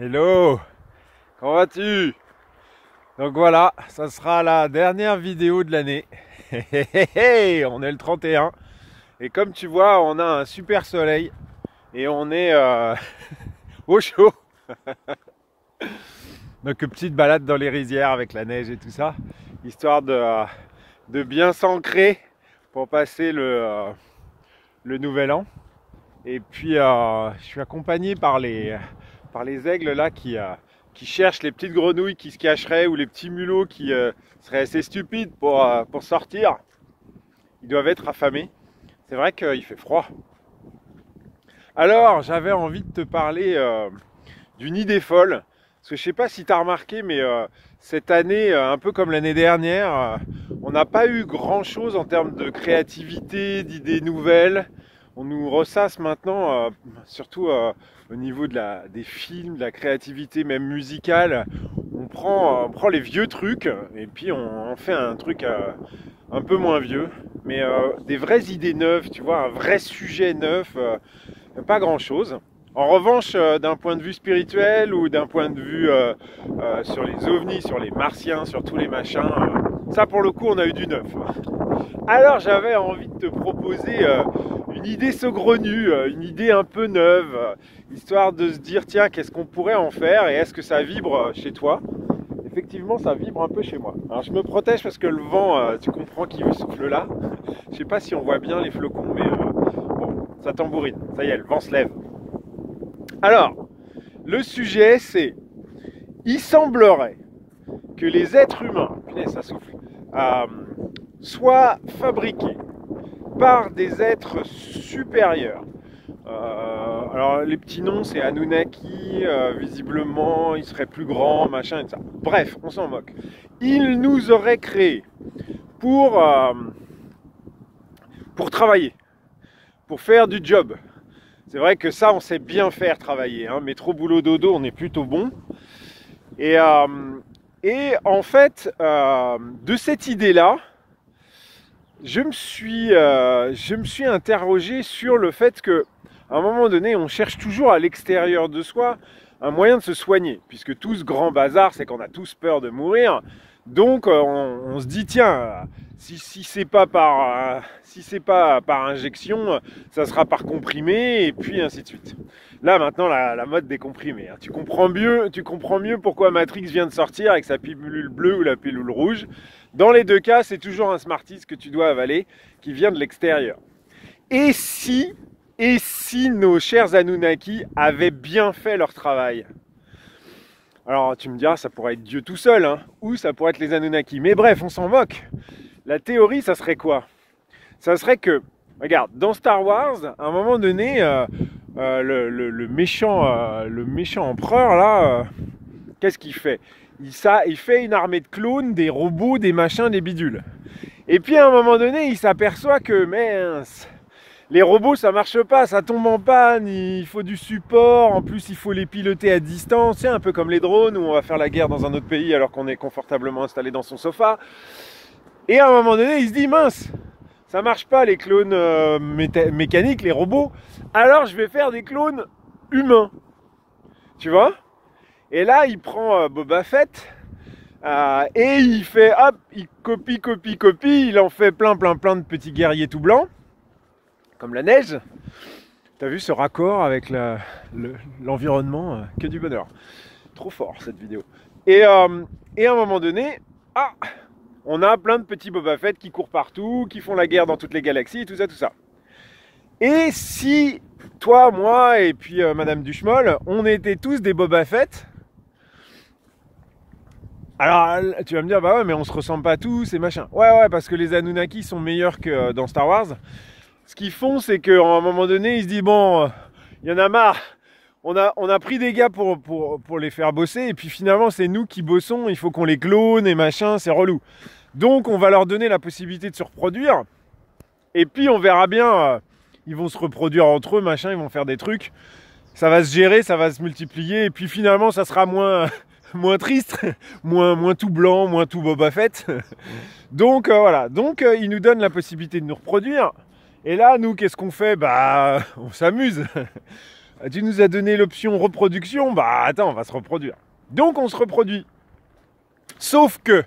Hello, comment vas-tu? Donc voilà, ça sera la dernière vidéo de l'année. On est le 31 et comme tu vois, on a un super soleil et on est au chaud. Donc petite balade dans les rizières avec la neige et tout ça, histoire de bien s'ancrer pour passer le nouvel an. Et puis je suis accompagné par les aigles là qui cherchent les petites grenouilles qui se cacheraient ou les petits mulots qui seraient assez stupides pour sortir. Ils doivent être affamés. C'est vrai qu'il fait froid. Alors j'avais envie de te parler d'une idée folle. Parce que je sais pas si tu as remarqué, mais cette année, un peu comme l'année dernière, on n'a pas eu grand chose en termes de créativité, d'idées nouvelles. On nous ressasse maintenant, surtout au niveau des films, de la créativité même musicale. On prend les vieux trucs et puis on fait un truc un peu moins vieux. Mais des vraies idées neuves, tu vois, un vrai sujet neuf, pas grand chose. En revanche, d'un point de vue spirituel ou d'un point de vue sur les ovnis, sur les martiens, sur tous les machins, ça pour le coup on a eu du neuf. Alors j'avais envie de te proposer une idée saugrenue, une idée un peu neuve, histoire de se dire tiens qu'est-ce qu'on pourrait en faire et est-ce que ça vibre chez toi? Effectivement ça vibre un peu chez moi. Alors je me protège parce que le vent, tu comprends qu'il souffle là. Je sais pas si on voit bien les flocons mais bon, ça tambourine, ça y est, le vent se lève. Alors, le sujet c'est, il semblerait que les êtres humains, punaise ça souffle, soient fabriqués par des êtres supérieurs. Alors les petits noms c'est Anunnaki, visiblement ils seraient plus grands, machin et tout ça. Bref, on s'en moque. Ils nous auraient créés pour travailler, pour faire du job. C'est vrai que ça, on sait bien faire travailler, hein. Métro, boulot, dodo, on est plutôt bon. Et en fait, de cette idée-là, je me suis interrogé sur le fait que, à un moment donné, on cherche toujours à l'extérieur de soi un moyen de se soigner, puisque tout ce grand bazar, c'est qu'on a tous peur de mourir. Donc, on se dit tiens, si c'est pas par injection, ça sera par comprimé et puis ainsi de suite. Là maintenant la mode des comprimés. Hein. Tu comprends mieux pourquoi Matrix vient de sortir avec sa pilule bleue ou la pilule rouge. Dans les deux cas, c'est toujours un Smarties que tu dois avaler qui vient de l'extérieur. Et si nos chers Anunnaki avaient bien fait leur travail? Alors tu me diras, ça pourrait être Dieu tout seul, hein, ou ça pourrait être les Anunnaki. Mais bref, on s'en moque. La théorie, ça serait quoi? Ça serait que, regarde, dans Star Wars, à un moment donné, le méchant empereur, là, qu'est-ce qu'il fait? Il fait une armée de clones, des robots, des machins, des bidules. Et puis à un moment donné, il s'aperçoit que, mince, les robots ça marche pas, ça tombe en panne, il faut du support, en plus il faut les piloter à distance, c'est un peu comme les drones où on va faire la guerre dans un autre pays alors qu'on est confortablement installé dans son sofa. Et à un moment donné il se dit mince, ça marche pas les clones mécaniques, les robots, alors je vais faire des clones humains, tu vois. Et là il prend Boba Fett et il fait hop, il copie, il en fait plein de petits guerriers tout blancs. Comme la neige. T'as vu ce raccord avec l'environnement, que du bonheur. Trop fort cette vidéo. Et à un moment donné, on a plein de petits Boba Fett qui courent partout, qui font la guerre dans toutes les galaxies, tout ça, tout ça. Et si toi, moi et puis Madame Duchemol, on était tous des Boba Fett, alors tu vas me dire, bah ouais, mais on se ressemble pas tous et machin. Ouais, parce que les Anunnaki sont meilleurs que dans Star Wars. Ce qu'ils font, c'est qu'à un moment donné, ils se disent bon, il y en a marre. On a pris des gars pour les faire bosser, et puis finalement, c'est nous qui bossons. Il faut qu'on les clone et machin, c'est relou. Donc, on va leur donner la possibilité de se reproduire. Et puis, on verra bien. Ils vont se reproduire entre eux, machin. Ils vont faire des trucs. Ça va se gérer, ça va se multiplier. Et puis finalement, ça sera moins triste, moins tout blanc, moins tout Boba Fett. Donc voilà. Donc, ils nous donnent la possibilité de nous reproduire. Et là, nous, qu'est-ce qu'on fait? Bah, on s'amuse. Tu nous as donné l'option reproduction, bah attends, on va se reproduire. Donc on se reproduit. Sauf que,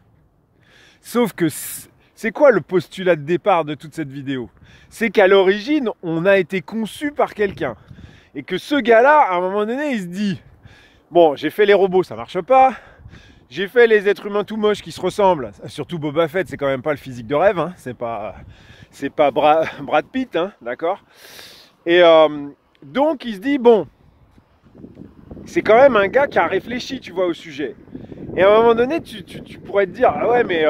c'est quoi le postulat de départ de toute cette vidéo? C'est qu'à l'origine, on a été conçu par quelqu'un. Et que ce gars-là, à un moment donné, il se dit, bon, j'ai fait les robots, ça marche pas. J'ai fait les êtres humains tout moches qui se ressemblent. Surtout Boba Fett, c'est quand même pas le physique de rêve. Hein. C'est pas Brad Pitt, hein, d'accord. Et donc, il se dit, bon, c'est quand même un gars qui a réfléchi, tu vois, au sujet. Et à un moment donné, tu pourrais te dire, ah ouais, mais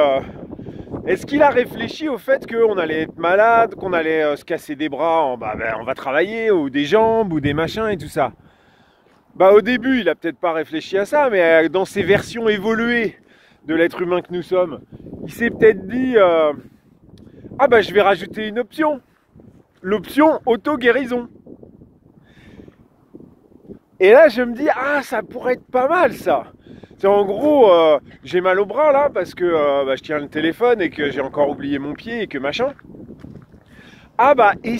est-ce qu'il a réfléchi au fait qu'on allait être malade, qu'on allait se casser des bras, on va travailler, ou des jambes, ou des machins et tout ça? Bah au début, il a peut-être pas réfléchi à ça, mais dans ces versions évoluées de l'être humain que nous sommes, il s'est peut-être dit ah bah je vais rajouter une option, l'option auto-guérison. Et là je me dis ah ça pourrait être pas mal ça. C'est en gros j'ai mal au bras là parce que je tiens le téléphone et que j'ai encore oublié mon pied et que machin. Ah bah et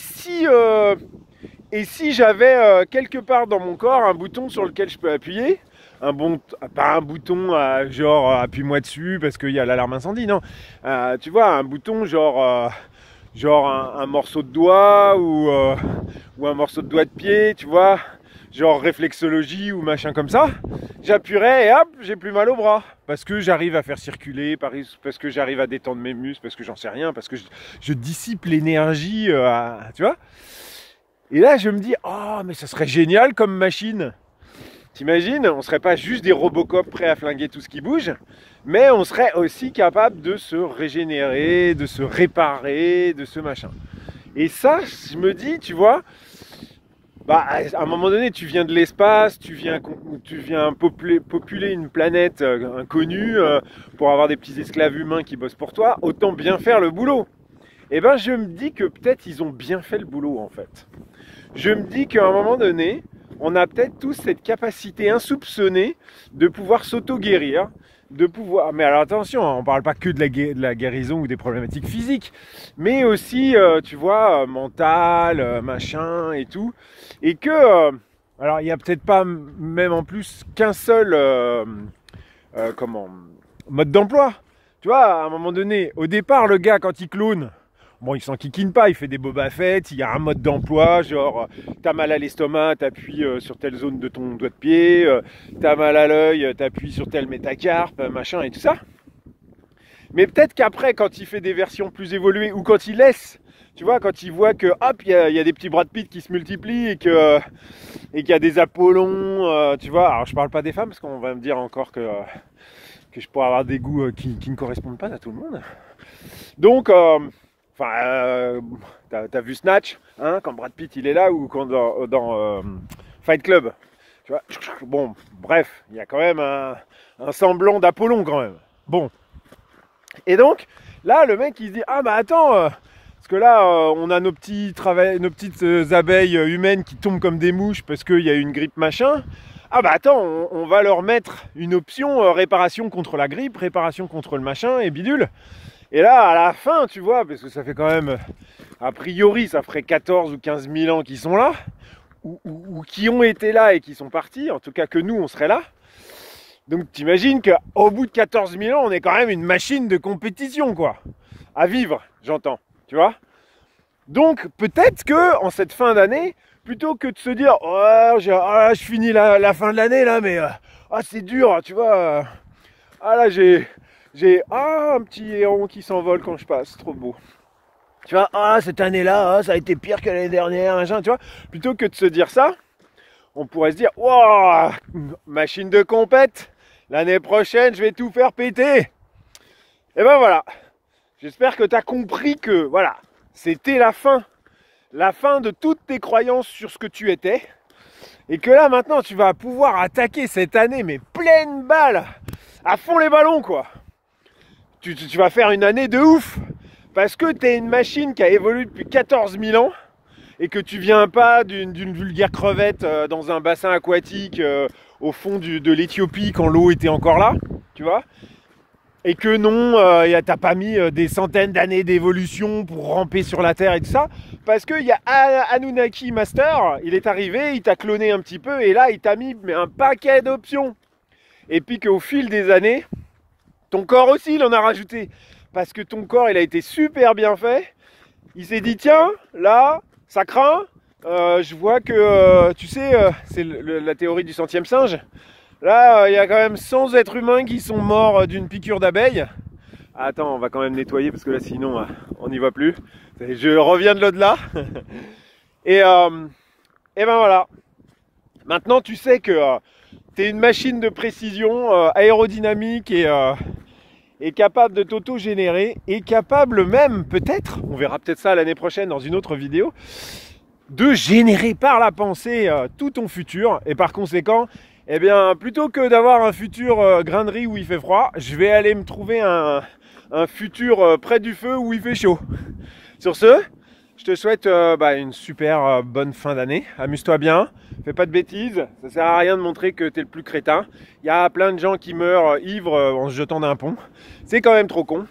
si j'avais quelque part dans mon corps un bouton sur lequel je peux appuyer, pas un bouton genre appuie-moi dessus parce qu'il y a l'alarme incendie, non. Tu vois, un bouton genre un morceau de doigt ou un morceau de doigt de pied, tu vois, genre réflexologie ou machin comme ça. J'appuierais et hop, j'ai plus mal au bras. Parce que j'arrive à faire circuler, parce que j'arrive à détendre mes muscles, parce que j'en sais rien, parce que je dissipe l'énergie, tu vois. Et là, je me dis, oh, mais ça serait génial comme machine. T'imagines, on serait pas juste des Robocop prêts à flinguer tout ce qui bouge, mais on serait aussi capable de se régénérer, de se réparer, de ce machin. Et ça, je me dis, tu vois, bah, à un moment donné, tu viens de l'espace, tu viens populer une planète inconnue pour avoir des petits esclaves humains qui bossent pour toi, autant bien faire le boulot. Et ben, je me dis que peut-être ils ont bien fait le boulot en fait. Je me dis qu'à un moment donné, on a peut-être tous cette capacité insoupçonnée de pouvoir s'auto-guérir, de pouvoir... Mais alors attention, on ne parle pas que de la guérison ou des problématiques physiques, mais aussi, tu vois, mentales, machin et tout. Et que, alors il n'y a peut-être pas même en plus qu'un seul mode d'emploi. Tu vois, à un moment donné, au départ, le gars, quand il clone, bon, il s'en kikine pas, il fait des Boba Fett, il y a un mode d'emploi, genre, t'as mal à l'estomac, t'appuies sur telle zone de ton doigt de pied, t'as mal à l'œil, t'appuies sur tel métacarpe, machin et tout ça. Mais peut-être qu'après, quand il fait des versions plus évoluées, ou quand il laisse, tu vois, quand il voit que, hop, il y a des petits Brad Pitt qui se multiplient et qu'il y a des Apollons, tu vois, alors je parle pas des femmes, parce qu'on va me dire encore que je pourrais avoir des goûts qui ne correspondent pas à tout le monde. Donc... t'as vu Snatch, hein, quand Brad Pitt il est là ou quand dans Fight Club, tu vois. Bon, bref, il y a quand même un semblant d'Apollon quand même. Bon, et donc là le mec il se dit ah bah attends, parce que là on a nos petites abeilles humaines qui tombent comme des mouches parce qu'il y a une grippe machin. Ah bah attends, on va leur mettre une option réparation contre la grippe, réparation contre le machin et bidule. Et là, à la fin, tu vois, parce que ça fait quand même, a priori, ça ferait 14 ou 15 000 ans qu'ils sont là, ou qui ont été là et qui sont partis, en tout cas que nous, on serait là. Donc t'imagines qu'au bout de 14 000 ans, on est quand même une machine de compétition, quoi. À vivre, j'entends, tu vois. Donc peut-être que en cette fin d'année, plutôt que de se dire, oh, je finis la fin de l'année, là, mais c'est dur, tu vois. Là, j'ai un petit héron qui s'envole quand je passe, trop beau. Tu vois, cette année-là, ça a été pire que l'année dernière, machin, tu vois. Plutôt que de se dire ça, on pourrait se dire, wow, machine de compète, l'année prochaine, je vais tout faire péter. Et ben voilà, j'espère que tu as compris que, voilà, c'était la fin de toutes tes croyances sur ce que tu étais. Et que là, maintenant, tu vas pouvoir attaquer cette année, mais pleine balle, à fond les ballons, quoi. Tu vas faire une année de ouf parce que tu es une machine qui a évolué depuis 14 000 ans et que tu viens pas d'une vulgaire crevette dans un bassin aquatique au fond de l'Éthiopie quand l'eau était encore là, tu vois. et que non, t'as pas mis des centaines d'années d'évolution pour ramper sur la Terre et tout ça, parce qu'il y a Anunnaki Master, il est arrivé, il t'a cloné un petit peu, et là il t'a mis un paquet d'options. Et puis qu'au fil des années, ton corps aussi il en a rajouté, parce que ton corps il a été super bien fait, il s'est dit tiens, là, ça craint, je vois que, tu sais, c'est la théorie du centième singe. Là, il y a quand même 100 êtres humains qui sont morts d'une piqûre d'abeille. Attends, on va quand même nettoyer parce que là, sinon, on n'y va plus. Je reviens de l'au-delà. Et ben voilà. Maintenant, tu sais que tu es une machine de précision aérodynamique et capable de t'auto-générer et capable même, peut-être, on verra peut-être ça l'année prochaine dans une autre vidéo, de générer par la pensée tout ton futur. Et par conséquent, eh bien, plutôt que d'avoir un futur grain de riz où il fait froid, je vais aller me trouver un futur près du feu où il fait chaud. Sur ce, je te souhaite une super bonne fin d'année. Amuse-toi bien, fais pas de bêtises, ça sert à rien de montrer que tu es le plus crétin. Il y a plein de gens qui meurent ivres en se jetant d'un pont. C'est quand même trop con.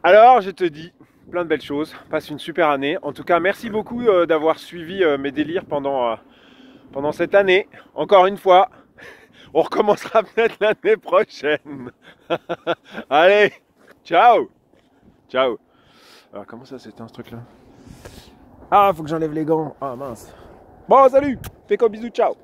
Alors, je te dis plein de belles choses. Passe une super année. En tout cas, merci beaucoup d'avoir suivi mes délires pendant cette année. Encore une fois, on recommencera peut-être l'année prochaine. Allez, ciao. Ciao. Alors, comment ça s'éteint ce truc-là? Ah, faut que j'enlève les gants. Ah, mince. Bon, salut. Fais comme bisous, ciao.